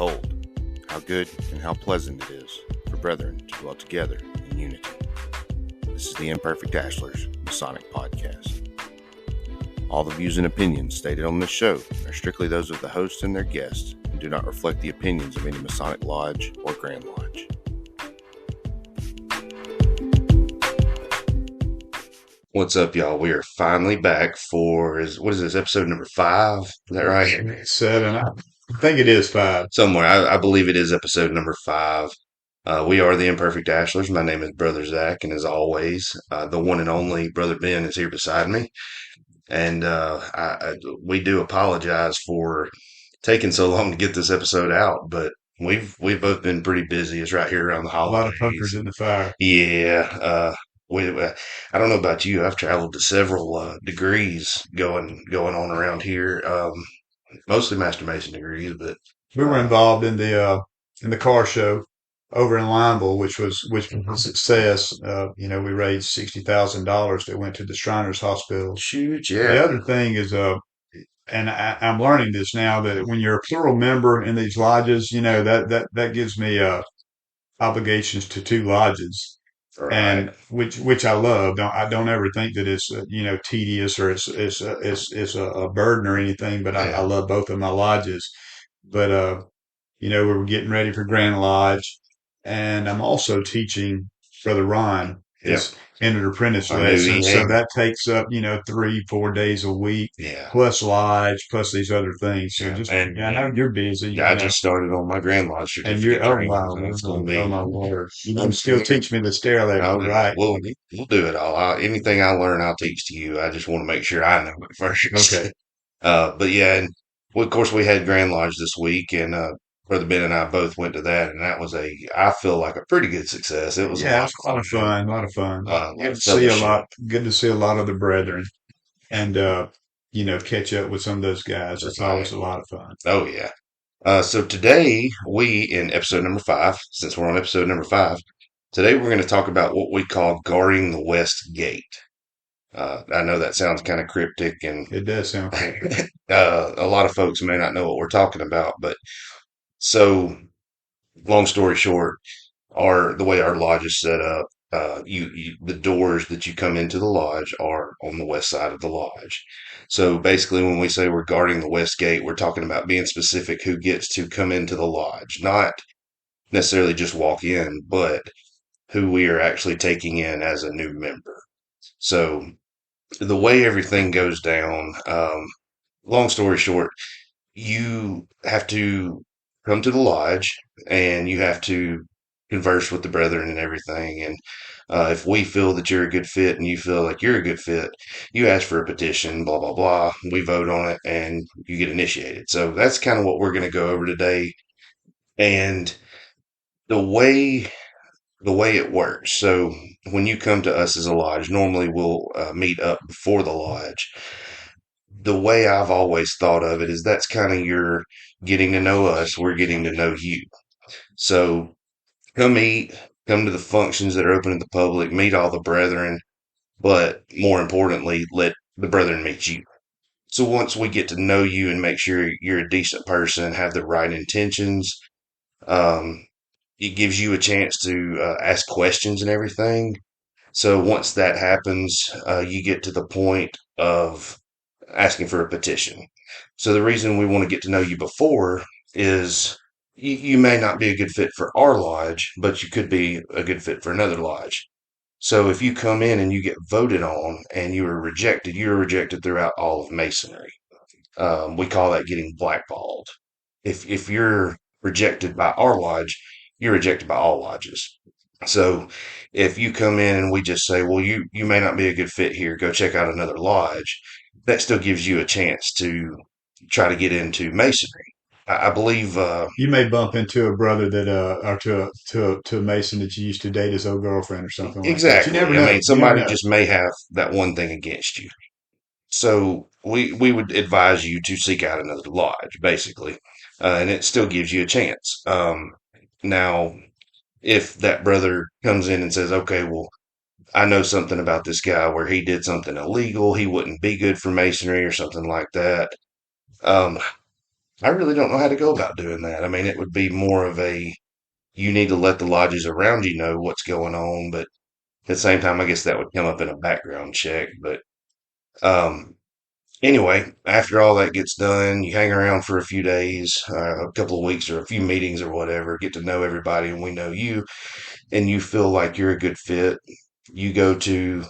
Behold, how good and how pleasant it is for brethren to dwell together in unity. This is the Imperfect Ashlers Masonic Podcast. All the views and opinions stated on this show are strictly those of the host and their guests and do not reflect the opinions of any Masonic Lodge or Grand Lodge. What's up, y'all? We are finally back for, what is this, episode number 5? Is that right? 7. I think it is 5. Somewhere. I believe it is episode number 5. We are the Imperfect Ashlers. My name is Brother Zach, and as always, the one and only Brother Ben is here beside me. And we do apologize for taking so long to get this episode out, but we've both been pretty busy. It's right here around the A lot of holidays. puckers in the fire. Yeah. I don't know about you. I've traveled to several degrees going on around here. Mostly Master Mason degrees, but We were involved in the car show over in Lineville, which was a success. We raised $60,000 that went to the Shriners Hospital. shoot, The yeah. other thing is, and I'm learning this now, that when you're a plural member in these lodges, that gives me obligations to 2 lodges. Right. And which I love. I don't ever think that it's tedious or it's a burden or anything. But I Yeah. love both of my lodges. But we were getting ready for Grand Lodge, and I'm also teaching Brother Ron his entered apprentice I knew lesson. he So had- that takes up 3-4 days a week, Yeah. plus Lodge, plus these other things. So Yeah. I know you're busy. Yeah, I just started on my Grand Lodge And certificate. you're, training, wow, so it's gonna be. oh my word. You can still teach me the stair Oh, level, right? We'll do it all. Anything I learn, I'll teach to you. I just want to make sure I know it first. Okay. But yeah, and of course we had Grand Lodge this week, and Brother Ben and I both went to that, and that was I feel like a pretty good success. It was Yeah, it's a lot of fun, a lot of fun. Good to see a lot of the brethren, and catch up with some of those guys. It's always a lot of fun. Oh yeah. So today in episode number 5, since we're on episode number 5, today we're going to talk about what we call guarding the West Gate. I know that sounds kind of cryptic, and It does sound cool. a lot of folks may not know what we're talking about, but so long story short, the way our lodge is set up, the doors that you come into the lodge are on the west side of the lodge. So basically, when we say we're guarding the west gate, we're talking about being specific who gets to come into the lodge, not necessarily just walk in, but who we are actually taking in as a new member. So the way everything goes down, long story short, you have to come to the lodge and you have to converse with the brethren and everything. And if we feel that you're a good fit and you feel like you're a good fit, you ask for a petition, blah, blah, blah. We vote on it and you get initiated. So that's kind of what we're going to go over today. And the way it works. So when you come to us as a lodge, normally we'll meet up before the lodge. The way I've always thought of it is that's kind of your getting to know us. We're getting to know you. So come eat, come to the functions that are open to the public, meet all the brethren, but more importantly, let the brethren meet you. So once we get to know you and make sure you're a decent person, have the right intentions, it gives you a chance to ask questions and everything. So once that happens, you get to the point of asking for a petition. So the reason we want to get to know you before is you may not be a good fit for our lodge, but you could be a good fit for another lodge. So if you come in and you get voted on and you're rejected throughout all of Masonry. We call that getting blackballed. If you're rejected by our lodge, you're rejected by all lodges. So if you come in and we just say, well, you may not be a good fit here, go check out another lodge, that still gives you a chance to try to get into Masonry. I believe You may bump into a brother that or to a Mason that you used to date his old girlfriend or something exactly. Like that. You never know. I mean, somebody just may have that one thing against you. So we would advise you to seek out another lodge, basically, and it still gives you a chance. Now, if that brother comes in and says, okay, well, I know something about this guy where he did something illegal, he wouldn't be good for Masonry or something like that. I really don't know how to go about doing that. I mean, it would be more of a you need to let the lodges around you know what's going on, but at the same time, I guess that would come up in a background check. But um, anyway, after all that gets done, you hang around for a few days, a couple of weeks, or a few meetings or whatever, get to know everybody, and we know you, and you feel like you're a good fit. You go to,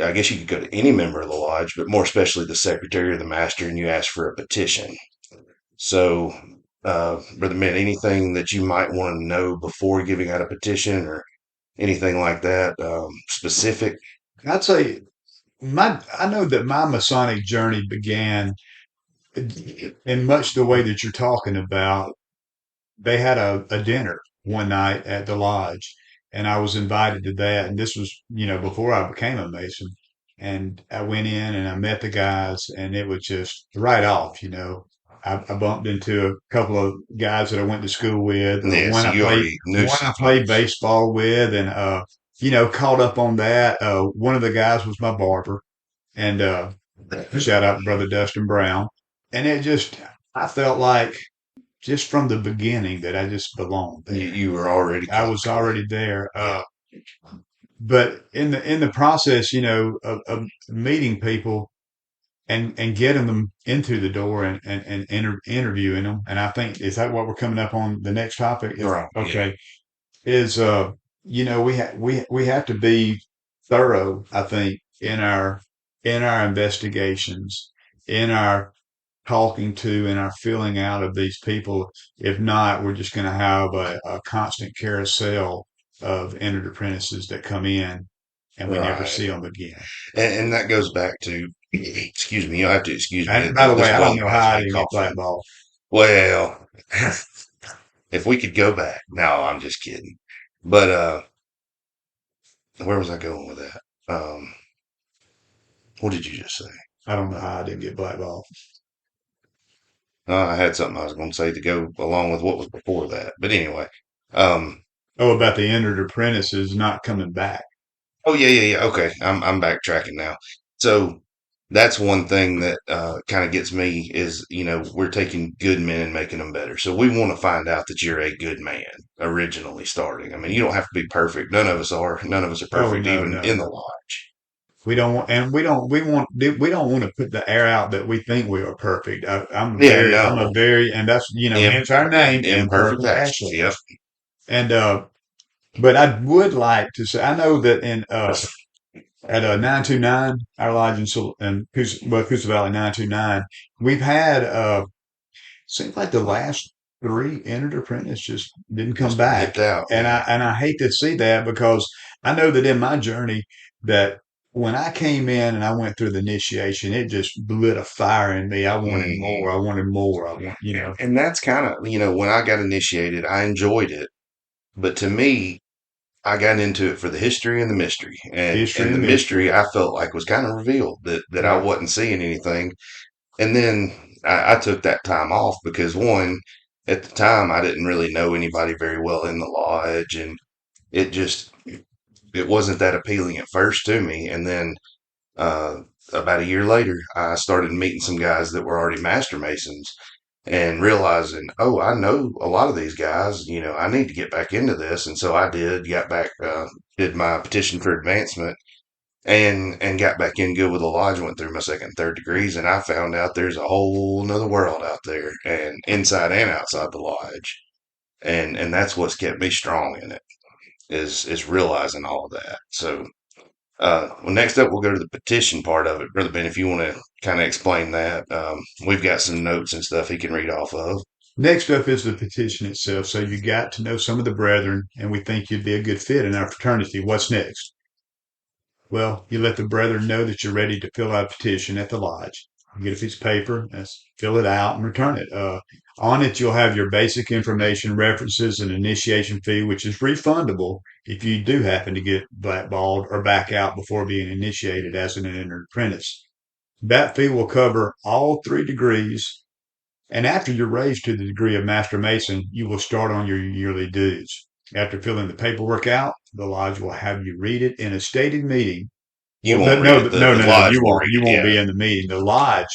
I guess you could go to any member of the lodge, but more especially the secretary or the master, and you ask for a petition. So, Brother Mitt, anything that you might want to know before giving out a petition or anything like that, specific? I'd say I know that my Masonic journey began in much the way that you're talking about. They had a dinner one night at the lodge, and I was invited to that. And this was, before I became a Mason. And I went in and I met the guys, and it was just right off. I bumped into a couple of guys that I went to school with, Yeah, so you already knew one some I played folks. baseball with, and caught up on that. One of the guys was my barber, and shout out Brother Dustin Brown. And I felt like just from the beginning that I just belonged You, there. you were already I was comfortable. already there. Yeah. But in the process, of meeting people and getting them into the door and interviewing them, and I think is that what we're coming up on the next topic? Right. Yeah. Okay, is we have to be thorough. I think in our investigations, in our talking to and our filling out of these people. If not, we're just going to have a constant carousel of entered apprentices that come in and we never Right. see them again. And that goes back to, excuse me, you'll have to excuse me. And by the way, This I don't weather know has how I me didn't get coughing. blackballed. Well, if we could go back. No, I'm just kidding. But where was I going with that? What did you just say? I don't know how I didn't get blackballed. I had something I was going to say to go along with what was before that. But anyway, um, Oh, about the entered apprentices not coming back. oh yeah, yeah, yeah. Okay, I'm backtracking now. So that's one thing that kind of gets me is we're taking good men and making them better. So we want to find out that you're a good man originally starting. I mean, you don't have to be perfect. None of us are. None of us are Oh perfect, no, even no, in the no. lodge. We don't want, and we don't want to put the air out that we think we are perfect. Yeah, I'm a no, very, and that's, hence our name, imperfect imperfect actions. Yep. actions. And, but I would like to say, I know that at 929, our lodge in Coosa Valley 929, we've had, seems like the last three entered apprentices just didn't come Just back. dipped out. And Yeah. I hate to see that because I know that in my journey that when I came in and I went through the initiation, it just lit a fire in me. I wanted Mhm. more. I wanted more. I want. And that's kind of, when I got initiated, I enjoyed it. But to me, I got into it for the history and the mystery. History And the and mystery. mystery I felt like was kind of revealed that I Yeah. wasn't seeing anything. And then I took that time off because one, at the time I didn't really know anybody very well in the lodge and it just it wasn't that appealing at first to me. And then uh about a year later I started meeting some guys that were already master masons and realizing, oh, I know a lot of these guys, I need to get back into this. And so I did, got back, did my petition for advancement and got back in good with the lodge, went through my second, third degrees. And I found out there's a whole nother world out there and inside and outside the lodge. And that's what's kept me strong in it is realizing all of that. So, well, next up, we'll go to the petition part of it. Brother Ben, if you want to kind of explain that, we've got some notes and stuff he can read off of. Next up is the petition itself. So you got to know some of the brethren, and we think you'd be a good fit in our fraternity. What's next? Well, you let the brethren know that you're ready to fill out a petition at the lodge. You get a piece of paper, fill it out, and return it. On it, you'll have your basic information, references, and initiation fee, which is refundable if you do happen to get blackballed or back out before being initiated as an entered apprentice. That fee will cover all three degrees, and after you're raised to the degree of Master Mason, you will start on your yearly dues. After filling the paperwork out, the lodge will have you read it in a stated meeting. You Well, won't read no, it. no, The no, no. lodge You will won't. read You it. won't Yeah. be in the meeting. The lodge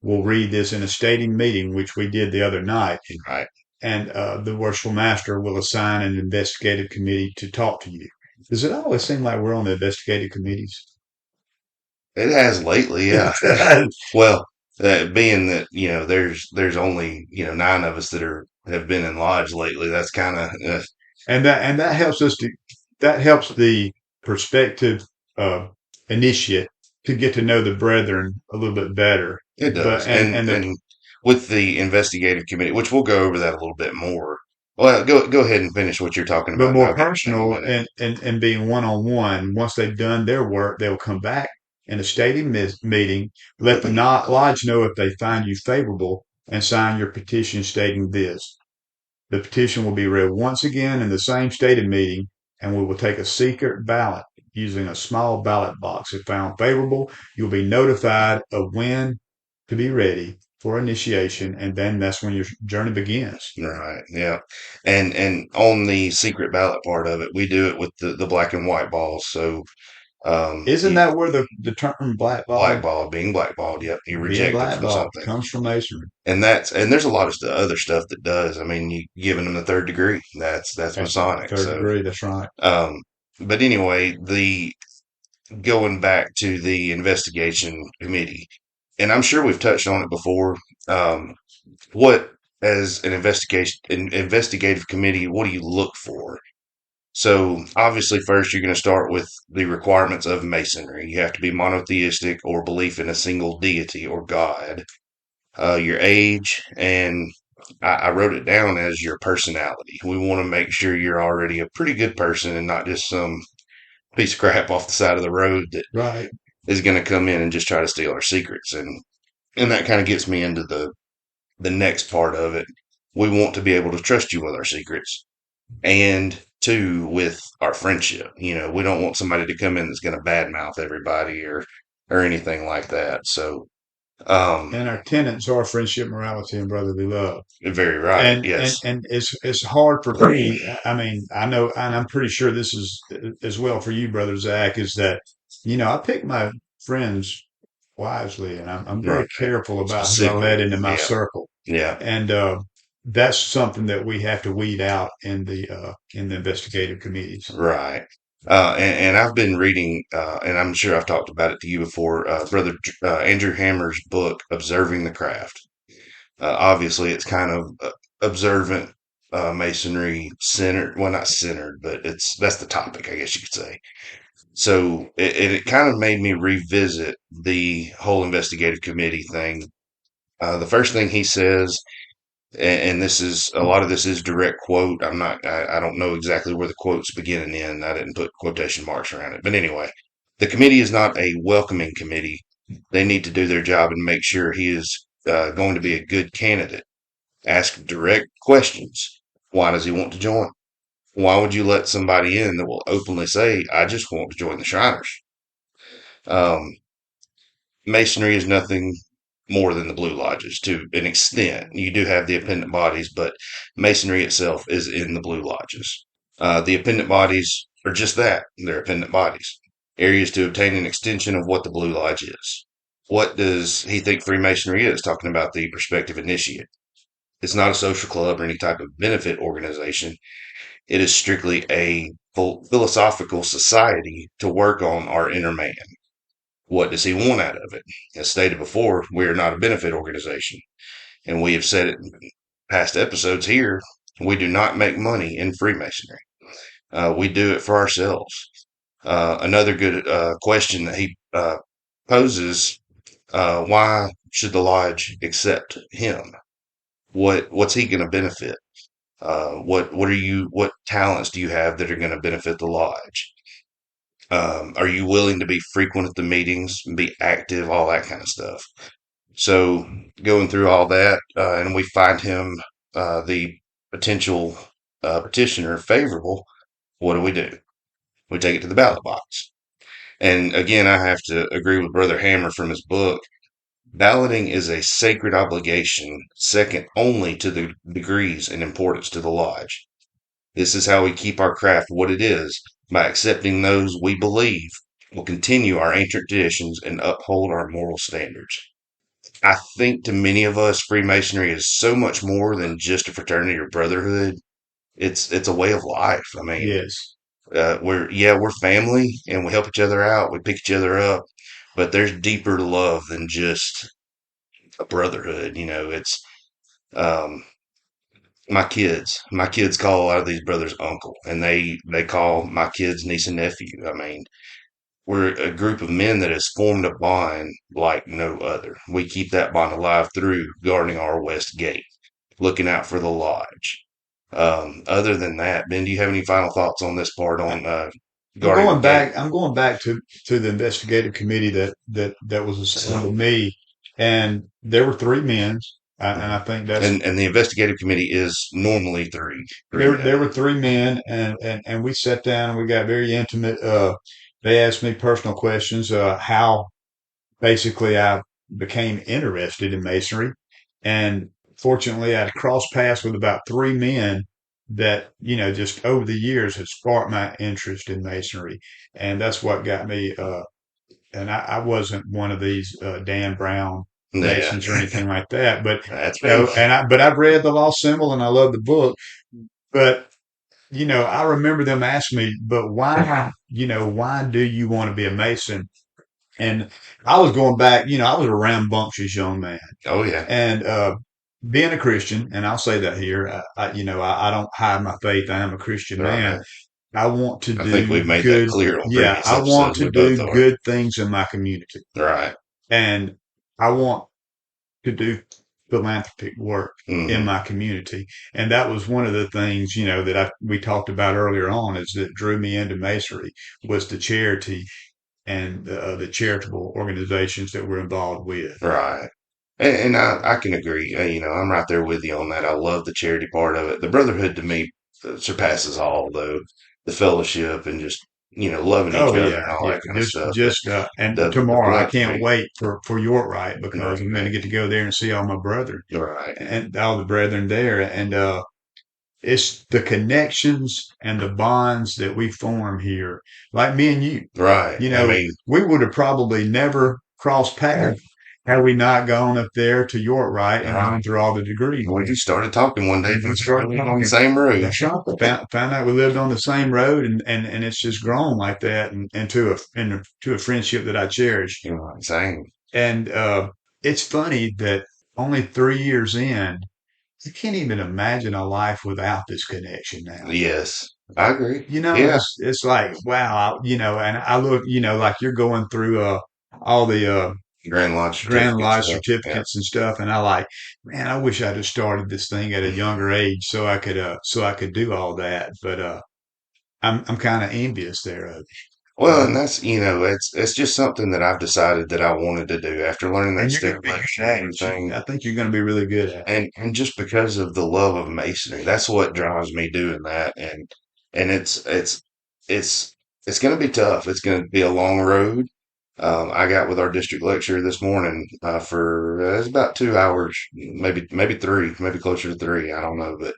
will read this in a stating meeting, which we did the other night, Right. and the worshipful master will assign an investigative committee to talk to you. Does it always seem like we're on the investigative committees? It has lately, yeah. Well, being that there's only nine of us that have been in lodge lately. That's kind of And that helps us to that helps the prospective uh, initiate to get to know the brethren a little bit better. it But does, and and the and with the investigative committee, which we'll go over that a little bit more. Well, go ahead and finish what you're talking but about, and more I'll get to that in a personal minute. and being one on one. Once they've done their work, they'll come back in a stating meeting, let the lodge know if they find you favorable, and sign your petition stating this. The petition will be read once again in the same stated meeting, and we will take a secret ballot using a small ballot box. If found favorable, you'll be notified of when to be ready for initiation, and then that's when your journey begins. Right. Yeah. And on the secret ballot part of it, we do it with the black and white balls. So Isn't you that where the term blackball, blackballed, being blackballed, yep, you being rejected from blackballed, something. comes from masonry? And there's a lot of other stuff that does. I mean, you giving them the third degree. That's That's the Masonic. third So degree. That's right. um but anyway, the going back to the investigation committee, and I'm sure we've touched on it before. Um, what as an investigative committee, what do you look for? So obviously, first you're going to start with the requirements of masonry. You have to be monotheistic or belief in a single deity or god. Your age, and I wrote it down as your personality. We want to make sure you're already a pretty good person and not just some piece of crap off the side of the road that Right. is going to come in and just try to steal our secrets. And that kind of gets me into the next part of it. We want to be able to trust you with our secrets, and two, with our friendship. We don't want somebody to come in that's going to badmouth everybody or anything like that. So, And our tenets are friendship, morality, and brotherly love. very right. and and Yes. and it's hard for me. I mean, I know, and I'm pretty sure this is as well for you, brother Zach. Is that I pick my friends wisely, and I'm very Right. careful about who I let Specifically. into my Yeah. circle, Yeah. and that's something that we have to weed out in the investigative committees. Right. And I've been reading, and I'm sure I've talked about it to you before, Brother Andrew Hammer's book, Observing the Craft. Obviously, it's kind of observant masonry centered. Well, not centered, but that's the topic, I guess you could say. So it kind of made me revisit the whole investigative committee thing. The first thing he says, and this is a lot of this is direct quote. I don't know exactly where the quotes begin and end. I didn't put quotation marks around it. But anyway, the committee is not a welcoming committee. They need to do their job and make sure he is going to be a good candidate. Ask direct questions. Why does he want to join? Why would you let somebody in that will openly say, I just want to join the Shriners? Um, Masonry is nothing more than the Blue Lodges to an extent. You do have the appendant bodies, but Masonry itself is in the Blue Lodges. The appendant bodies are just that. They're appendant bodies. Areas to obtain an extension of what the Blue Lodge is. What does he think Freemasonry is? Talking about the prospective initiate. It's not a social club or any type of benefit organization. It is strictly a philosophical society to work on our inner man. What does he want out of it? As stated before, we are not a benefit organization. And we have said it in past episodes here. We do not make money in Freemasonry. We do it for ourselves. Another good question that he poses: why should the lodge accept him? What's he going to benefit? What talents do you have that are going to benefit the lodge? Are you willing to be frequent at the meetings and be active, all that kind of stuff? So going through all that, and we find him the potential petitioner favorable. What do? We take it to the ballot box. And again, I have to agree with Brother Hammer from his book. Balloting is a sacred obligation, second only to the degrees and importance to the lodge. This is how we keep our craft what it is, by accepting those we believe will continue our ancient traditions and uphold our moral standards. I think to many of us, Freemasonry is so much more than just a fraternity or brotherhood. It's a way of life. I mean, Yes. we're family and we help each other out. We pick each other up, but there's deeper love than just a brotherhood. It's um, my kids call a lot of these brothers uncle, and they call my kids niece and nephew. I mean, we're a group of men that has formed a bond like no other. We keep that bond alive through guarding our west gate, looking out for the lodge. Other than that, Ben, do you have any final thoughts on this part I- on I'm guarding the going gate? back. I'm going back to the investigative committee that was assigned to me, and there were three men, and I Mhm. think that's And the investigative committee is normally three there men. were three men, and we sat down and we got very intimate. They asked me personal questions, how basically I became interested in masonry. And fortunately, I'd crossed paths with about three men that, just over the years had sparked my interest in masonry. And that's what got me. And I wasn't one of these Dan Brown Yeah, Masons or anything like that, but that's me. but I've read the Lost Symbol and I love the book. But I remember them asking me, but why, why do you want to be a Mason? And I was going back, I was a rambunctious young man. Oh yeah, And being a Christian, and I'll say that here, I don't hide my faith. I am a Christian all man. right. I want to I think do we've made that good. clear on Yeah, previous I want episodes. to We both do are. good things in my community. Right. And I want to do philanthropic work in Hmm. my community. And that was one of the things, that we talked about earlier on is that drew me into masonry was the charity and the charitable organizations that we're involved with. Right. And I can agree. I'm right there with you on that. I love the charity part of it. The brotherhood to me surpasses all, though. The fellowship and just, loving each Oh other yeah, and all yeah. that kind of Just, stuff. But just, and the tomorrow I can't philanthropy, wait for York because I'm going to right, get to go there and see all my brother right, and all the brethren there. And it's the connections and the bonds that we form here, like me and you. right. You I know, mean, we would have probably never crossed paths had we not gone up there to York, right, and right. gone through all the degrees We there. just started talking one day, And we found out started we lived on the talking. same road. That's right. Found out we lived on the same road, and it's just grown like that, and to a friendship that I cherish. Same. And it's funny that only 3 years in, I can't even imagine a life without this connection now. Yes, I agree. Yeah, It's like wow, and I look, like you're going through all the Grand Lodge Grand certificate Lodge stuff. Yeah. certificates and stuff, and I like, man, I wish I'd have started this thing at a younger age so I could do all that. But I'm kind of envious there of Well, uh, and that's, it's just something that I've decided that I wanted to do after learning that and you're going to be stipulation good and at it. everything. I think you're going to be really good at it. And just because of the love of masonry, that's what drives me doing that. And it's it's going to be tough. It's going to be a long road. I got with our district lecturer this morning for it's about 2 hours, maybe three, maybe closer to three. I don't know, but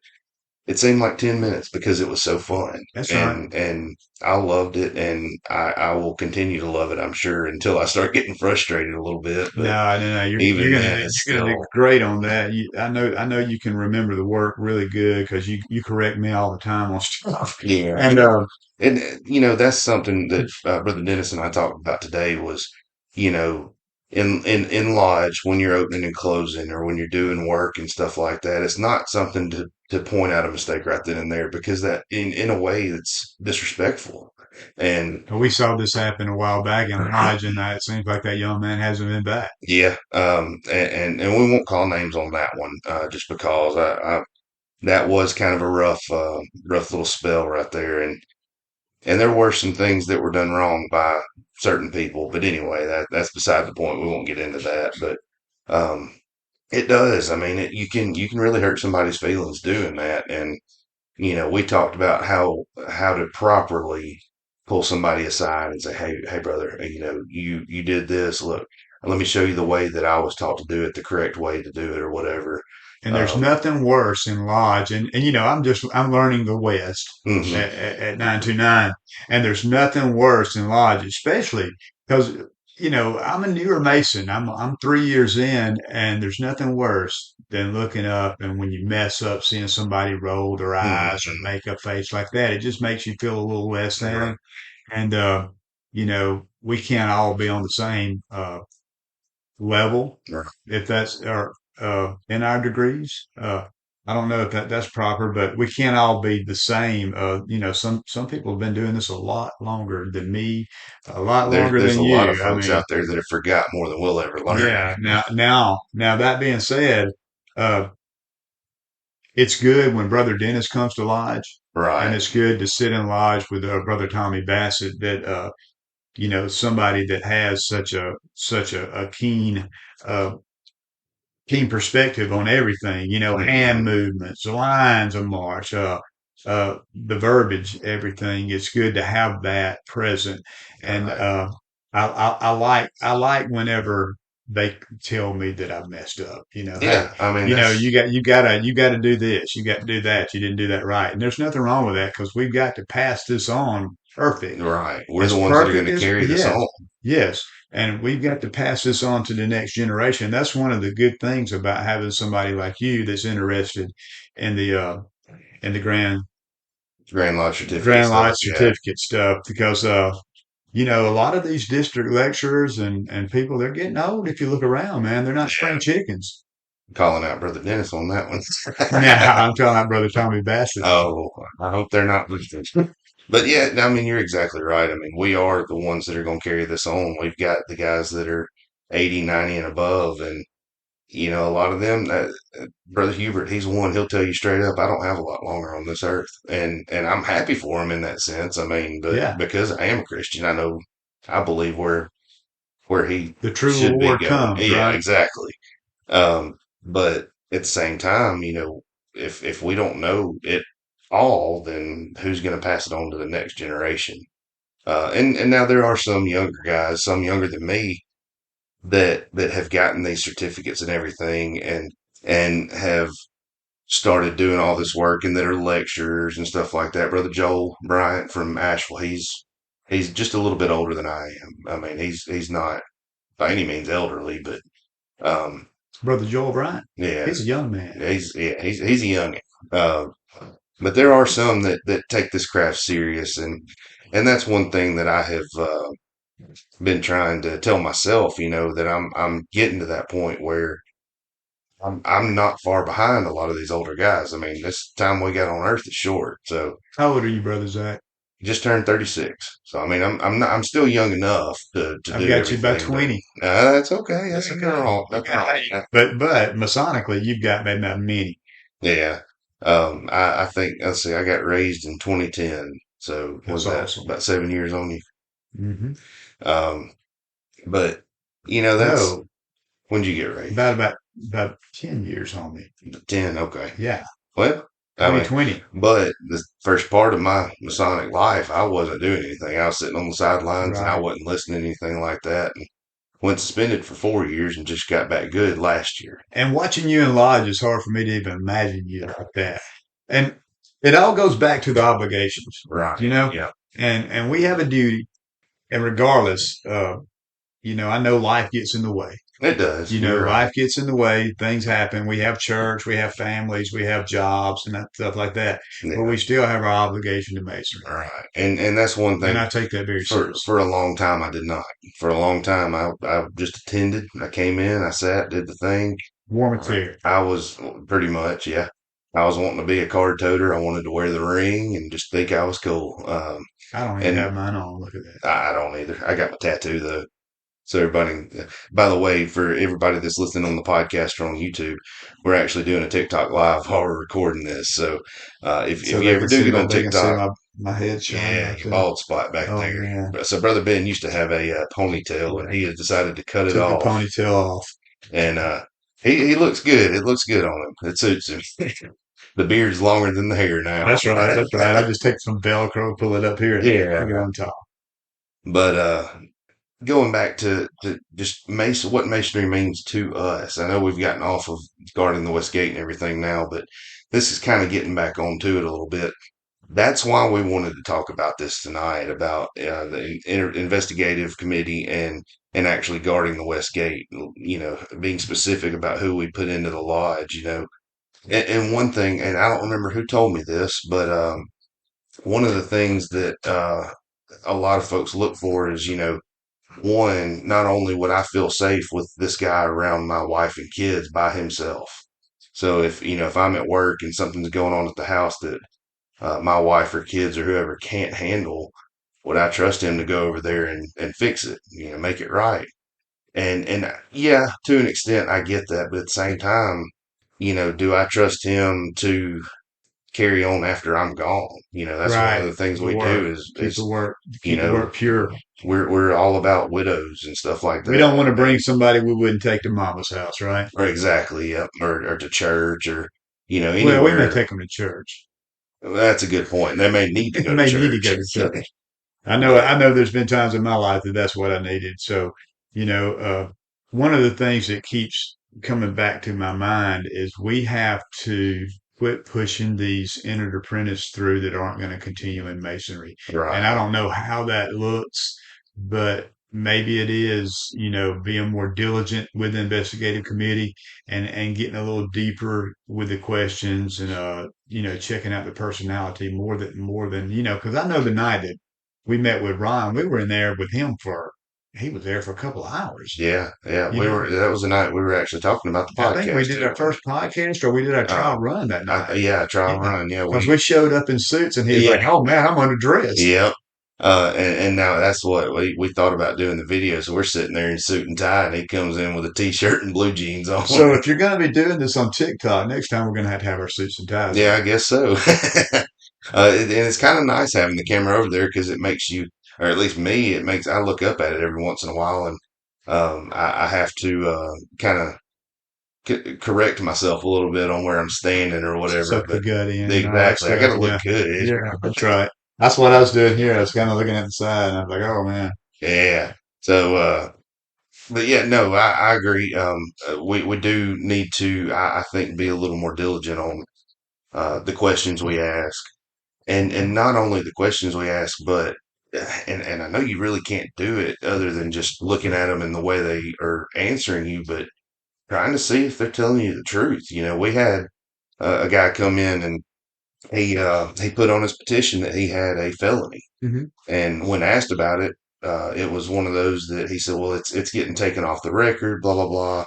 it seemed like 10 minutes because it was so fun. That's right. And I loved it, and I will continue to love it, I'm sure, until I start getting frustrated a little bit. But No, no, no. even then, it's You're gonna do still, great on that. I know you can remember the work really good because you correct me all the time on stuff. yeah. And And that's something that Brother Dennis and I talked about today was, you know, in lodge when you're opening and closing or when you're doing work and stuff like that, it's not something to point out a mistake right then and there because that in a way it's disrespectful. And we saw this happen a while back in Lodge, and it seems like that young man hasn't been back. yeah, and we won't call names on that one, just because I that was kind of a rough little spell right there, and there were some things that were done wrong by certain people. But anyway, that's beside the point. We won't get into that. But um, it does. I mean, you can really hurt somebody's feelings doing that. And we talked about how to properly pull somebody aside and say, hey, brother, you did this. Look, let me show you the way that I was taught to do it, the correct way to do it, or whatever. And there's Um, nothing worse in Lodge, and I'm learning the West mhm. at 929, and there's nothing worse in Lodge, especially because I'm a newer Mason. I'm 3 years in, and there's nothing worse than looking up and when you mess up, seeing somebody roll their eyes or Mhm. make a face like that. It just makes you feel a little less Right. than. And we can't all be on the same level Right. if that's or in our degrees. I don't know if that's proper, but we can't all be the same. Some people have been doing this a lot longer than me, a lot longer There's than a lot of you. I folks mean, out there that have forgot more than we'll ever learn. yeah. Now that being said, uh, it's good when Brother Dennis comes to Lodge, and Right. it's good to sit in Lodge with Brother Tommy Bassett. That somebody that has such a uh, keen perspective on everything. Hand Mhm. movements, the lines of march, the verbiage, everything. It's good to have that present, and Right. I like whenever they tell me that I've messed up. Hey, Yeah. I mean, that's you gotta do this, you got to do that, you didn't do that right, and there's nothing wrong with that because we've got to pass this on right. We're the as ones that are going perfect to as carry this yes, on. yes. And we've got to pass this on to the next generation. That's one of the good things about having somebody like you that's interested in the Grand Lodge certificate Grand Lodge stuff. Yeah. certificate stuff because a lot of these district lecturers and people they're getting old. If you look around, man, they're not spring Yeah. chickens. Calling out Brother Dennis on that one. Now I'm telling that brother Tommy Bassett. Oh, I hope they're not listening. But yeah, I mean, you're exactly right. I mean, we are the ones that are going to carry this on. We've got the guys that are 80, 90, and above. And, a lot of them, Brother Hubert, he's one, he'll tell you straight up, I don't have a lot longer on this earth. And I'm happy for him in that sense. I mean, but Yeah, because I am a Christian, I believe where he the true should be reward going. comes, Yeah, right? exactly. But at the same time, if we don't know it all, then who's going to pass it on to the next generation? And now there are some younger guys, some younger than me, that have gotten these certificates and everything, and have started doing all this work, and that are lecturers and stuff like that. Brother Joel Bryant from Asheville, he's just a little bit older than I am. I mean, he's not by any means elderly, but um, Brother Joel Bryant, yeah, he's a young man. he's a youngin. Uh, but there are some that take this craft serious, and that's one thing that I have been trying to tell myself. That I'm getting to that point where I'm not far behind a lot of these older guys. I mean, this time we got on Earth is short, so How old are you, brother Zach? just turned 36. So I mean, I'm still young enough to I've do got you by everything, but 20. that's okay. That's nothing wrong. Nothing wrong. But Masonically, you've got maybe about many. Yeah. I think, let's see, I got raised in 2010. So That's was that awesome. about 7 years on you? Hmm. Um, but that's No, when did you get raised? about 10 years on me. 10. Okay. Yeah, Well, I mean, 2020. but the first part of my Masonic life, I wasn't doing anything. I was sitting on the sidelines and I Right. wasn't listening to anything like that. And went suspended for 4 years and just got back good last year. And watching you in lodge is hard for me to even imagine you like that. And it all goes back to the obligations, Right. you know. Yeah. And we have a duty, and regardless, I know life gets in the way. It does. You're right. Life gets in the way. Things happen. We have church, we have families, we have jobs and that stuff like that. But Yeah. we still have our obligation to masonry. All right. And that's one And thing. I take that very For seriously. a long time, I did not. For a long time, I just attended. I came in, I sat, did the thing. Warm and clear. I was pretty much, yeah. I was wanting to be a card toter. I wanted to wear the ring and just think I was cool. I don't even And have mine on. Look at that. I don't either. I got my tattoo though. So everybody, by the way, for everybody that's listening on the podcast or on YouTube, we're actually doing a TikTok live while we're recording this. So if So you they ever can do see get my on they can see TikTok, my head showing yeah, right your there. bald spot back Oh there. man. So Brother Ben used to have a ponytail, and Yeah. he has decided to cut it Took the off, ponytail off. and he looks good. It looks good on him. It suits him. The beard's longer than the hair now. That's right. That's right. I just take some Velcro, pull it up here, and hang it Yeah. on top. But going back to just Mason, what masonry means to us. I know we've gotten off of guarding the West Gate and everything now, but this is kind of getting back onto it a little bit. that's why we wanted to talk about this tonight about the investigative committee and actually guarding the West Gate. You know, being specific about who we put into the lodge. You know, and one thing, and I don't remember who told me this, but one of the things that a lot of folks look for is, you know, one, not only would I feel safe with this guy around my wife and kids by himself. So if, you know, if I'm at work and something's going on at the house that my wife or kids or whoever can't handle, would I trust him to go over there and fix it, you know, make it right? And yeah, to an extent, I get that, but at the same time, you know, do I trust him to carry on after I'm gone? You know, that's one of Right. the things The we work. do is you Keep the know, work pure. we're all about widows and stuff like We don't that. want to bring And somebody we wouldn't take to mama's house, right? or exactly, yep, or to church or you know Well, we may anywhere. take them to church. That's a good point. They may need to They go to may need to church. go to church. But I know there's been times in my life that that's what I needed. So, you know, one of the things that keeps coming back to my mind is we have to quit pushing these entered apprentice through that aren't going to continue in masonry. And I right, don't know how that looks, but maybe it is, you know, being more diligent with the investigative committee and getting a little deeper with the questions and, you know, checking out the personality more than, you know, because I know the night that we met with Ron. We were in there with him he was there for a couple of hours. yeah, yeah. You We know, were. That was the night we were actually talking about the I think we podcast did too, our wasn't first podcast or we did our it? trial run that night. Yeah, trial Yeah. run. Yeah, Because we showed up in suits and he was yeah, like, oh man, I'm underdressed. yep. And now that's what we thought about doing the video. So we're sitting there in suit and tie, and he comes in with a t-shirt and blue jeans on. So if you're going to be doing this on TikTok, next time we're going to have our suits and ties Yeah, on. I guess so. And it's kind of nice having the camera over there because it makes you, or at least me, it makes I look up at it every once in a while, and I have to kind of correct myself a little bit on where I'm standing or whatever. Suck the But gut in and all that exactly, I got stuff. to look Yeah. good. Yeah, that's right. That's what I was doing here. I was kind of looking at the side and I was like, oh man. Yeah. So, but yeah, no, I agree. We do need to, I think, be a little more diligent on the questions we ask. And not only the questions we ask, but and I know you really can't do it other than just looking at them and the way they are answering you, but trying to see if they're telling you the truth. You know, we had a guy come in and he put on his petition that he had a felony, Hmm. and when asked about it, it was one of those that he said, "Well, it's getting taken off the record, blah blah blah."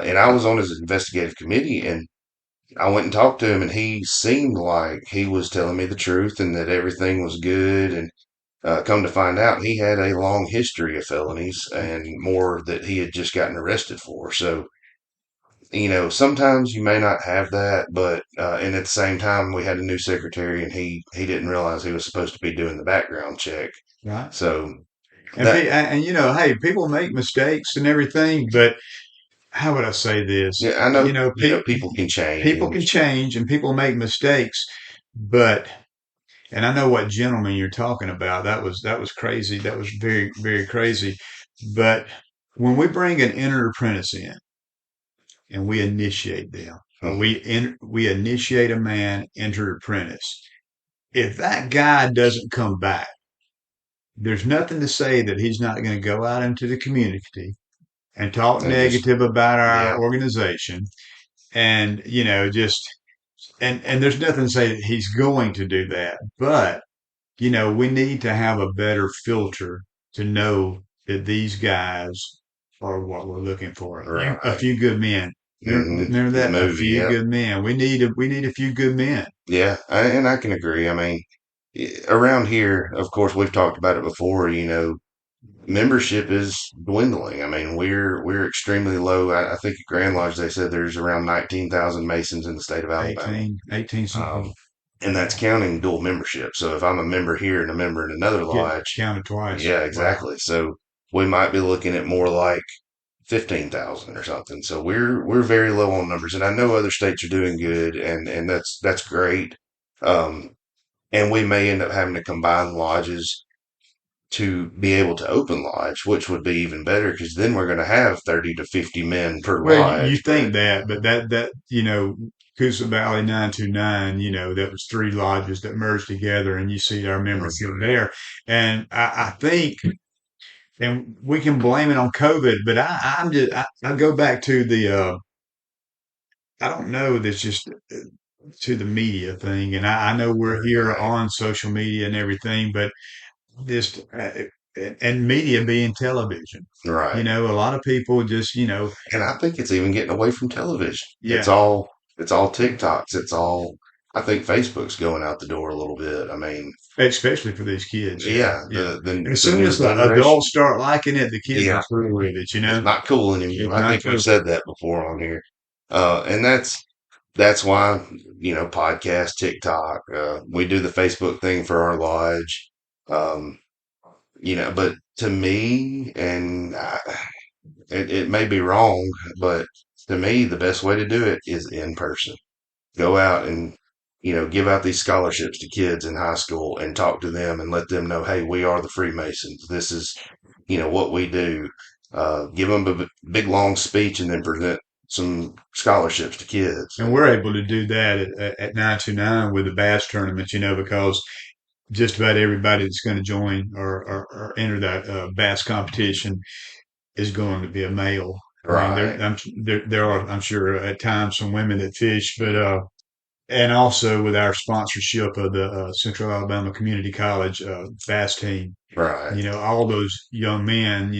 And I was on his investigative committee, and I went and talked to him, and he seemed like he was telling me the truth and that everything was good. And come to find out, he had a long history of felonies and more that he had just gotten arrested for. So, you know, sometimes you may not have that, but and at the same time, we had a new secretary, and he didn't realize he was supposed to be doing the background check. Right. So And, that, you know, hey, people make mistakes and everything, but how would I say this? yeah, I know, You know, you know, people can people can change. change and people make mistakes, but and I know what gentleman you're talking about. That was crazy. That was very crazy. But when we bring an entered apprentice in and we initiate them, or Mhm. we initiate a man entered apprentice, if that guy doesn't come back, there's nothing to say that he's not going to go out into the community and talk And just, negative about our yeah, organization and you know just and there's nothing to say that he's going to do that, but you know we need to have a better filter to know that these guys are what we're looking for. A right. few good men. Remember The that? A movie, few yeah. good men. We need a few good men. Yeah, and I can agree. I mean, around here, of course, we've talked about it before. You know, membership is dwindling. I mean, we're extremely low. I think at Grand Lodge they said there's around 19,000 Masons in the state of Alabama, 18 something. and that's counting dual membership. So if I'm a member here and a member in another Get lodge, counted twice. yeah, Wow. exactly. So we might be looking at more like 15,000 or something. So we're very low on numbers, and I know other states are doing good, and that's great. Um, and we may end up having to combine lodges to be able to open lodge, which would be even better because then we're going to have 30 to 50 men per Well, you lodge. think But that, but that you know Coosa Valley 929, that was three lodges that merged together, and you see our membership there. And I think, and we can blame it on COVID, but I go back to I don't know, that's just to the media thing. And I know we're here Right. on social media and everything, but this, and media being television, Right. a lot of people just, And I think it's even getting away from television. yeah, It's all TikToks. It's all I think Facebook's going out the door a little bit. I mean, especially for these kids. Yeah. yeah, Yeah. As the soon newer as the generation. adults start liking it, the kids are Yeah, through with it. it's not cool anymore. It's I not think we've cool. said that before on here. And that's why, podcast, TikTok, we do the Facebook thing for our lodge. Um, but to me, and it may be wrong, but to me, the best way to do it is in person. Go out and, give out these scholarships to kids in high school and talk to them and let them know, hey, we are the Freemasons. This is, what we do. Give them a big long speech and then present some scholarships to kids. And we're able to do that at 929 with the bass tournament, because just about everybody that's going to join or enter that bass competition is going to be a male. I mean, Right, there are, I'm sure, at times some women that fish, but and also with our sponsorship of the Central Alabama Community College bass team, right. all those young men,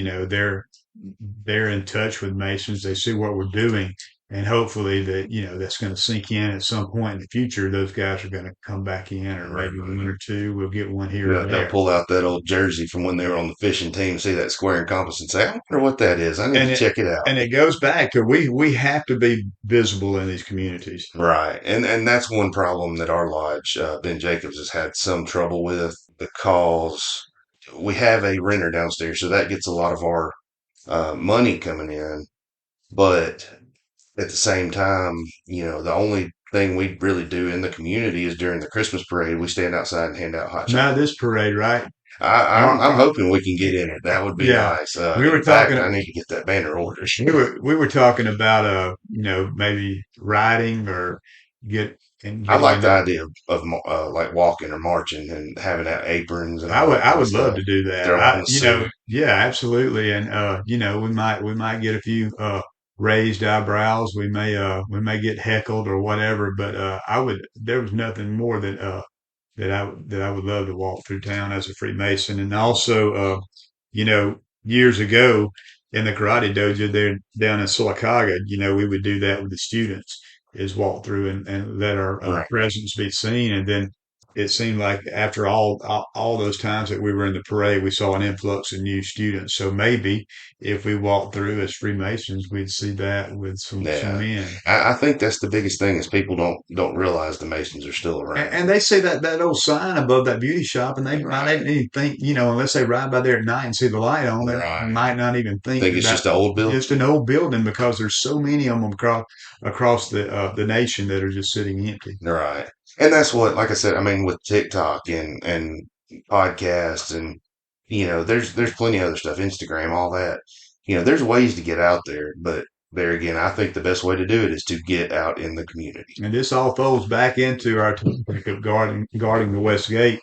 they're in touch with Masons. They see what we're doing, and hopefully that that's going to sink in at some point in the future. Those guys are going to come back in, or Right. maybe one or two. We'll get one here Yeah, or they'll there. pull out that old jersey from when they were on the fishing team, see that square and compass, and say, "I wonder what that is. I need And to it check it out." and it goes back to we have to be visible in these communities. Right, and that's one problem that our lodge, Ben Jacobs, has had some trouble with because we have a renter downstairs, so that gets a lot of our money coming in. But at the same time, the only thing we really do in the community is during the Christmas parade, we stand outside and hand out hot Not chocolate. this parade, right? I'm Our, hoping we can get in it. That would be yeah, nice. we were In fact, talking. I need to get that banner ordered. We were talking about maybe riding or I getting like the into. idea of like walking or marching and having out aprons and I all would that I kind of would love stuff. to do that. Throwing the soup. Yeah, absolutely. And we might get a few raised eyebrows. We may get heckled or whatever, but there was nothing more that I would love to walk through town as a Freemason. And also years ago in the karate dojo there down in Sylacauga, we would do that with the students, is walk through and let our Right. presence be seen. And then it seemed like after all those times that we were in the parade, we saw an influx of new students. So maybe if we walked through as Freemasons, we'd see that with some Yeah. men. I think that's the biggest thing is people don't realize the Masons are still And, around. and they see that old sign above that beauty shop, and they might Right. not even think, unless they ride by there at night and see the light on, they Right. might not even think Think that it's that's just an old building. just an old building, because there's so many of them across the nation that are just sitting empty. Right. And that's what, like I said, I mean, with TikTok and podcasts and, there's plenty of other stuff, Instagram, all that. There's ways to get out there, but there again, I think the best way to do it is to get out in the community. And this all folds back into our topic of guarding the West Gate,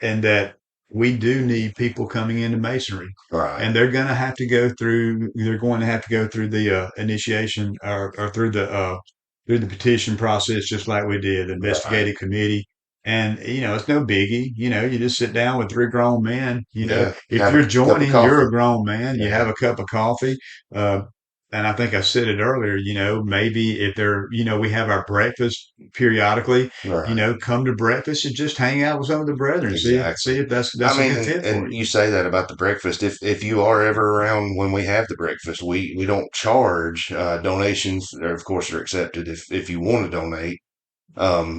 and that we do need people coming into masonry, Right. and they're going to have to go through the initiation, or through the petition process, just like we did the Right. investigative committee. And it's no biggie. You just sit down with three grown men. Yeah. If Have a you're cup of joining, you're coffee. a grown man. You Yeah. have a cup of coffee. uh, and I think I said it earlier, maybe if we have our breakfast periodically, Right. come to breakfast and just hang out with some of the brethren. See Exactly. if I that's a mean, good fit for and you. you say that about the breakfast. If you are ever around when we have the breakfast, we don't charge donations. Of course, are accepted if you want to donate,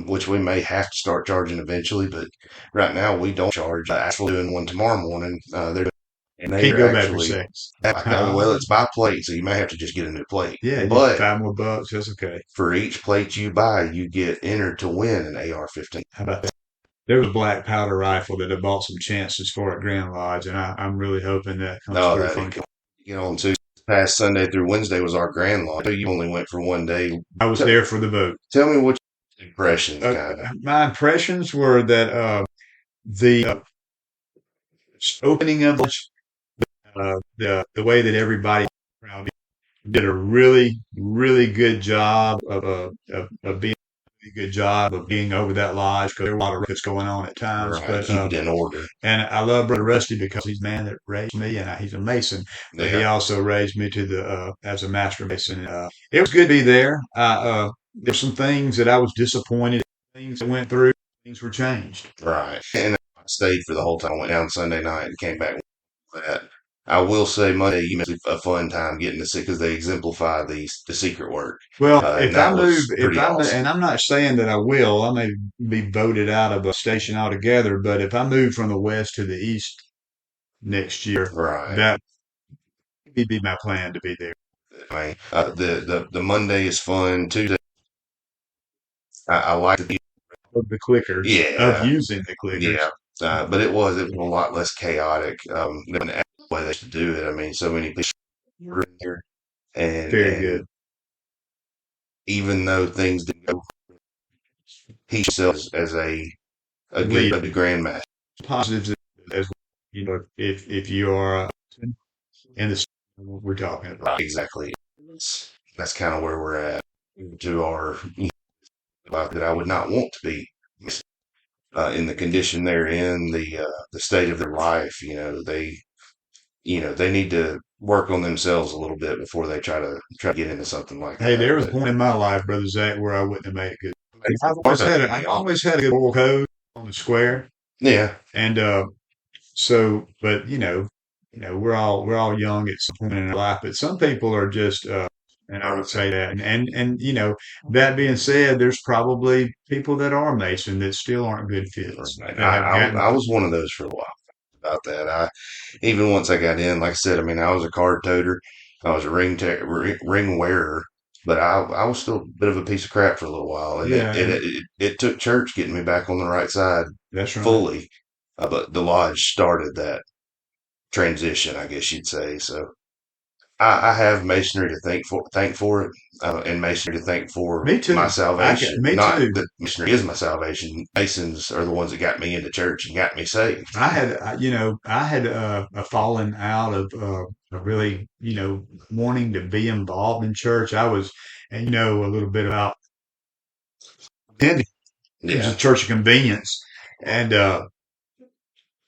which we may have to start charging eventually. But right now, we don't charge. Actually, doing one tomorrow morning. They Can't are go back for actually seconds. well, it's by plate, so you may have to just get a new plate. Yeah, just But $5 more. That's okay. for each plate you buy, you get entered to win an AR-15. How about that? There was a black powder rifle that I bought some chances for at Grand Lodge, and I'm really hoping that comes Oh, through that'd for be me. cool. Get on too. past Sunday through Wednesday was our grand launch. So you only went for one day. I was T- there for the vote. Tell me what your impressions Uh, kind of. my impressions were that the opening of the way that everybody around did a really really good job of being a good job of being over that lodge because there were a lot of that's going on at times. Right, But keep it in order. and I love Brother Rusty because he's the man that raised me, and he's a Mason, but he Yeah, also raised me to the as a master Mason. It was good to be there. There's some things that I was disappointed. Things that went through. Things were changed. right. And I stayed for the whole time. I went down Sunday night and came back with that. I will say Monday you missed a fun time getting to see because they exemplify the secret work, Well, and if I that move, was if pretty I awesome. and I'm not saying that I will, I may be voted out of a station altogether. But if I move from the west to the east next year, Right. that would be my plan to be there. I mean, the Monday is fun. Tuesday, I like the Of the clickers, of yeah, using the clickers. yeah. But it was a lot less chaotic than the way they used to do it. I mean, so many people were in here, Very and good. even though things didn't go, he sells as a good Lead grandmaster. positives as if you are in the we're talking about. Right, exactly. That's kind of where we're at to our that I would not want to be in the condition they're in, the state of their life. They need to work on themselves a little bit before they try to get into something like Hey, that. there was a But point in my life, brother Zach, where I wouldn't have made it good. it's I've always had a good moral code on the square, yeah, and so, but we're all young at some point in our life, but some people are just, and I would say that, and that being said, there's probably people that are Mason that still aren't good fits right. that have gotten. I was one of those for a while about that. Even once I got in, like I said, I mean, I was a card toter, I was a ring wearer, but I was still a bit of a piece of crap for a little while, and Yeah, and it took church getting me back on the right side that's right. fully. But the lodge started that transition, I guess you'd say. So I have masonry to thank for it, and masonry to thank for Me my too. salvation. Me Not too. that masonry is my salvation. Masons are the ones that got me into church and got me saved. I had a falling out of really, wanting to be involved in church. I was, and a little bit about it. It was a Yeah. church of convenience, and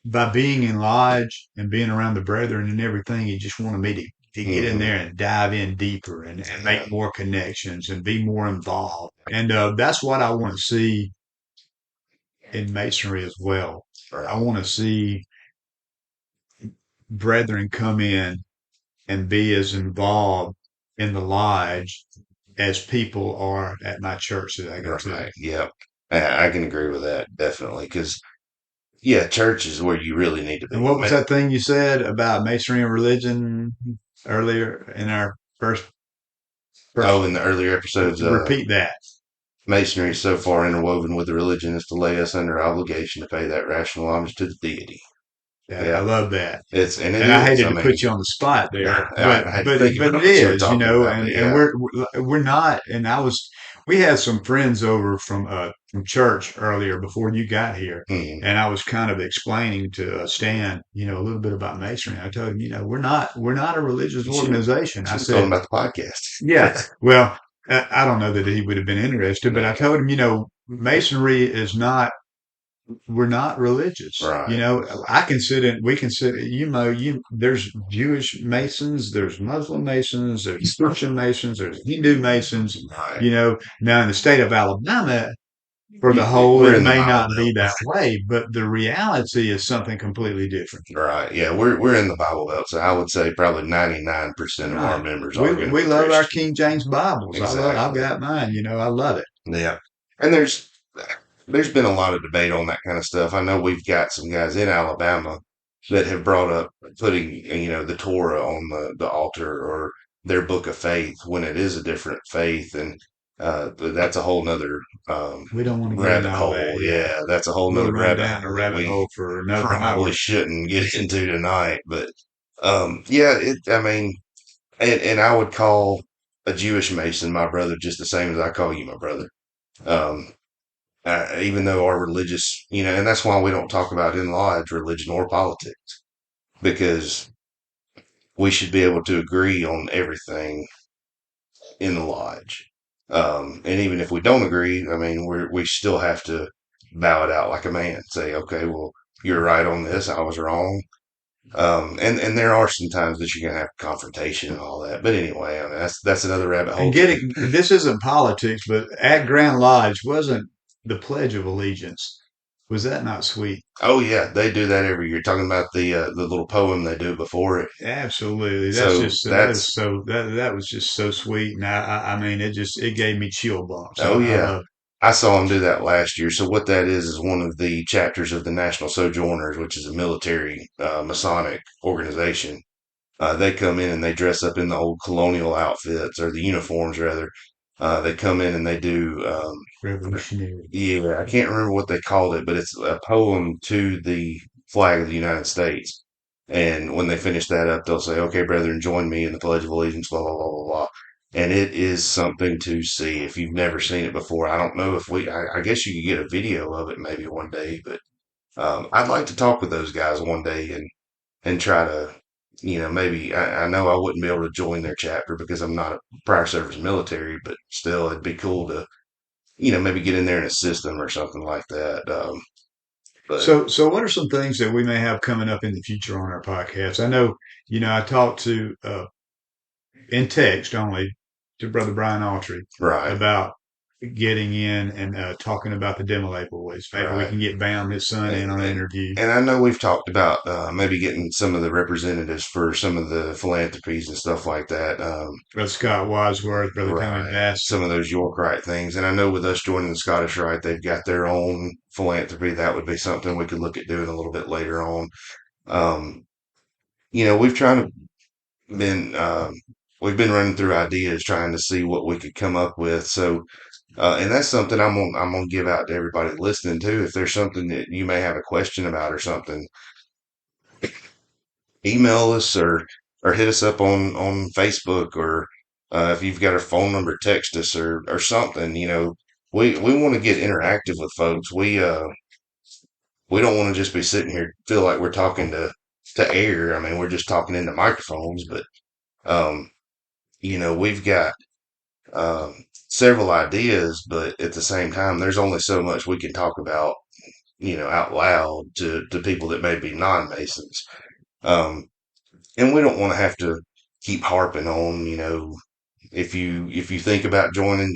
by being in lodge and being around the brethren and everything, he just wanted me to get in Hmm. there and dive in deeper and Yeah. make more connections and be more involved. And that's what I want to see in masonry as well. I Right. want to see brethren come in and be as involved in the lodge as people are at my church that I go to. Right. Yep. I can agree with that definitely because yeah, church is where you really need to And be. what was that thing you said about masonry and religion earlier in our first Oh, in the earlier episodes, repeat that. masonry is so far interwoven with the religion as to lay us under obligation to pay that rational homage to the deity. Yeah, I Yeah, love that. it And I is. hated I to mean, put you on the spot there, I had to think but about it what you were is, talking about, but and yeah. we're not. And we had some friends over from church earlier before you got here, Hmm. and I was kind of explaining to Stan, a little bit about masonry. I told him, we're not a religious You should organization. I have told said, him about the podcast. yeah, well, I don't know that he would have been interested, but I Yeah, told him, masonry is not we're not religious. right, I consider we consider there's Jewish Masons, there's Muslim Masons, there's Christian Masons, there's Hindu Masons. right. Now in the state of Alabama, for the whole, We're it in the may Bible not Belt, be that way, but the reality is something completely different. right? Yeah, we're in the Bible Belt, so I would say probably 99% of our Right. members We are going to we be love our Christian. King James Bibles. I've Exactly. got mine. I love it. Yeah, and there's been a lot of debate on that kind of stuff. I know we've got some guys in Alabama that have brought up putting, the Torah on the altar or their book of faith when it is a different faith. And but that's a whole nother We don't want to get into rabbit all that. hole. Yeah, Yeah, that's a whole we'll nother run rabbit down a hole that rabbit we hole for another probably hour. shouldn't get into tonight. But yeah, I mean, and I would call a Jewish Mason my brother just the same as I call you my brother. Um, Even though our religious, and that's why we don't talk about in lodge religion or politics because we should be able to agree on everything in the lodge. And even if we don't agree, I mean, we still have to bow it out like a man. Say, okay, well, you're right on this. I was wrong. And there are some times that you're gonna have confrontation and all that. But anyway, I mean, that's another rabbit And hole too. getting this isn't politics, but at Grand Lodge wasn't the Pledge of Allegiance. Was that not sweet? Oh yeah, they do that every year. Talking about the little poem they do before it. Absolutely. That's So just that is that's so that was just so sweet. And I mean it gave me chill bumps. oh I yeah. love I saw him do that last year. So what that is one of the chapters of the National Sojourners, which is a military Masonic organization. They come in and they dress up in the old colonial outfits or the uniforms rather. They come in and they do revolutionary. yeah, I can't remember what they called it, but it's a poem to the flag of the United States. And when they finish that up, they'll say, "Okay, brethren, join me in the Pledge of Allegiance." Blah blah blah blah blah. And it is something to see if you've never seen it before. I don't know if I guess you could get a video of it maybe one day, but I'd like to talk with those guys one day and try to, maybe I know I wouldn't be able to join their chapter because I'm not a prior service military, but still, it'd be cool to, maybe get in there and assist them or something like that. But So what are some things that we may have coming up in the future on our podcast? I know, I talked to in text only to Brother Brian Autry right, about getting in and talking about the Demolay boys. Maybe we right. can get Bam, his son, And, in on an and interview. and I know we've talked about maybe getting some of the representatives for some of the philanthropies and stuff like that. Brother Scott Wadsworth, Brother Tony Right. Bass. Some of those York Rite things. And I know with us joining the Scottish Rite, they've got their own philanthropy. That would be something we could look at doing a little bit later on. Um, we've tried to been we've been running through ideas trying to see what we could come up with. So and that's something I'm gonna give out to everybody listening too. If there's something that you may have a question about or something, email us or hit us up on Facebook or if you've got our phone number, text us or something. We want to get interactive with folks. We don't want to just be sitting here feel like we're talking to air. I mean, we're just talking into microphones, but um, we've got several ideas, but at the same time, there's only so much we can talk about, out loud to people that may be non-Masons. Um, and we don't want to have to keep harping on, if you think about join,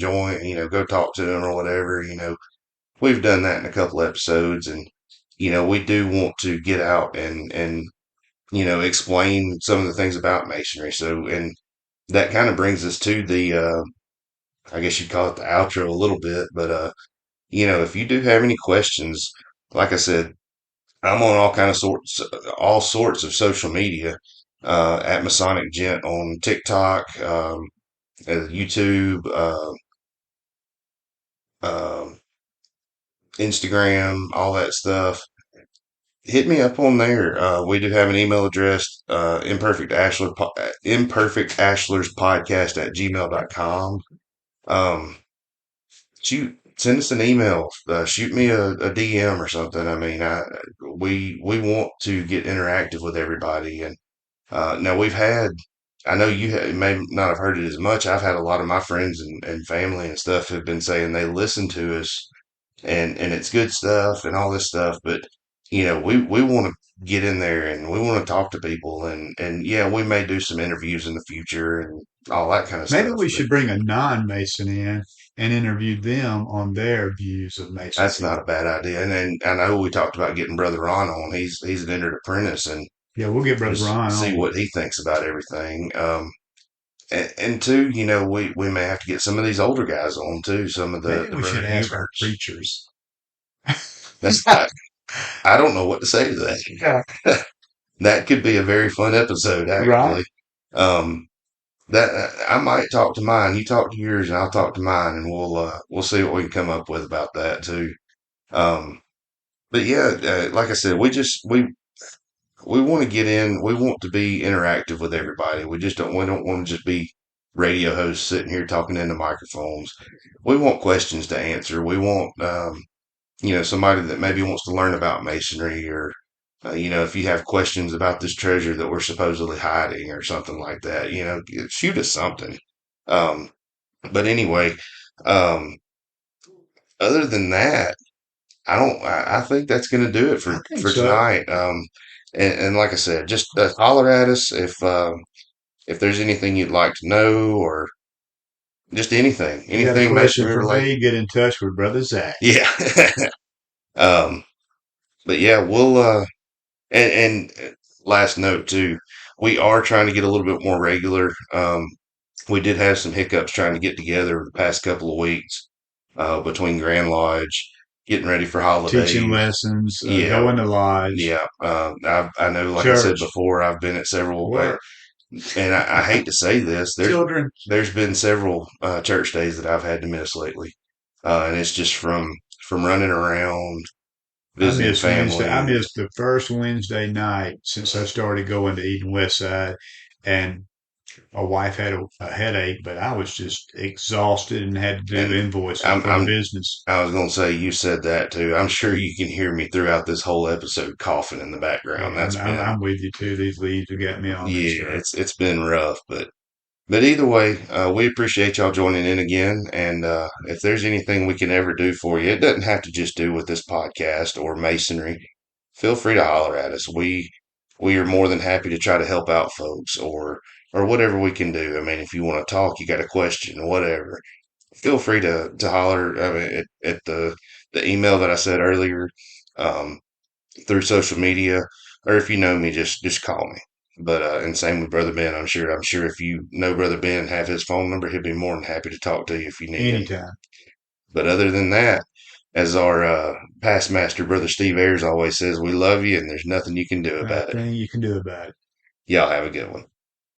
go talk to them or whatever. We've done that in a couple episodes, and we do want to get out and explain some of the things about masonry. So, and that kind of brings us to the I guess you'd call it the outro a little bit, but if you do have any questions, like I said, I'm on all sorts of social media at Masonic Gent on TikTok, YouTube, um, Instagram, all that stuff. Hit me up on there. We do have an email address, imperfectashlers podcast at gmail.com. Um, send us an email, shoot me a DM or something. I mean, we want to get interactive with everybody. And now I know may not have heard it as much. I've had a lot of my friends and family and stuff have been saying they listen to us and it's good stuff and all this stuff. But we want to get in there and we want to talk to people and yeah, we may do some interviews in the future and all that kind of Maybe stuff. we But should bring a non-Mason in and interview them on their views of that's Masonry. not a bad idea. And then I know we talked about getting Brother Ron on. He's an entered apprentice and Yeah, we'll get Brother just Ron see on. what he thinks about everything. And two, we may have to get some of these older guys on too. Some of Maybe the we should Brother ask our Huberts. preachers. That's I don't know what to say to that. That could be a very fun episode, Right. actually. Um, that I might talk to mine. You talk to yours, and I'll talk to mine, and we'll see what we can come up with about that too. Um, but yeah, like I said, we want to get in. We want to be interactive with everybody. We don't want to just be radio hosts sitting here talking into microphones. We want questions to answer. We want, somebody that maybe wants to learn about masonry or, if you have questions about this treasure that we're supposedly hiding or something like that, shoot us something. Um, but anyway, um, other than that, I don't. I think that's going to do it I think for so. tonight. And like I said, just holler at us if there's anything you'd like to know or just You got a anything question masonry for related. me? Get in touch with Brother Zach. Yeah. um, but yeah, we'll and last note too, we are trying to get a little bit more regular. We did have some hiccups trying to get together the past couple of weeks between Grand Lodge, getting ready for Teaching holidays. lessons, Yeah, going to lodge, yeah. I know, like I said church, before, I've been at several, work, and I hate to say this, children. there's been several church days that I've had to miss lately, and it's just from running around, I visiting missed Wednesday. I family. missed the first Wednesday night since I started going to Eden West Side, and my wife had a headache, but I was just exhausted and had to do And invoices I'm, for the I'm business. I was going to say you said that too. I'm sure you can hear me throughout this whole episode coughing in the background. Yeah, That's been I'm with you too. These leads have got me on this yeah, stuff. it's been rough, but either way, we appreciate y'all joining in again. And if there's anything we can ever do for you, it doesn't have to just do with this podcast or masonry. Feel free to holler at us. We are more than happy to try to help out folks or whatever we can do. I mean, if you want to talk, you got a question, whatever. Feel free to holler. I mean, at the email that I said earlier, um, through social media, or if you know me, just call me. But and same with Brother Ben. I'm sure if you know Brother Ben and have his phone number, he'll be more than happy to talk to you if you need him. Anytime. But other than that, as our past master, Brother Steve Ayers, always says, we love you, and there's nothing you can do about it. Nothing you can do about it. Y'all have a good one.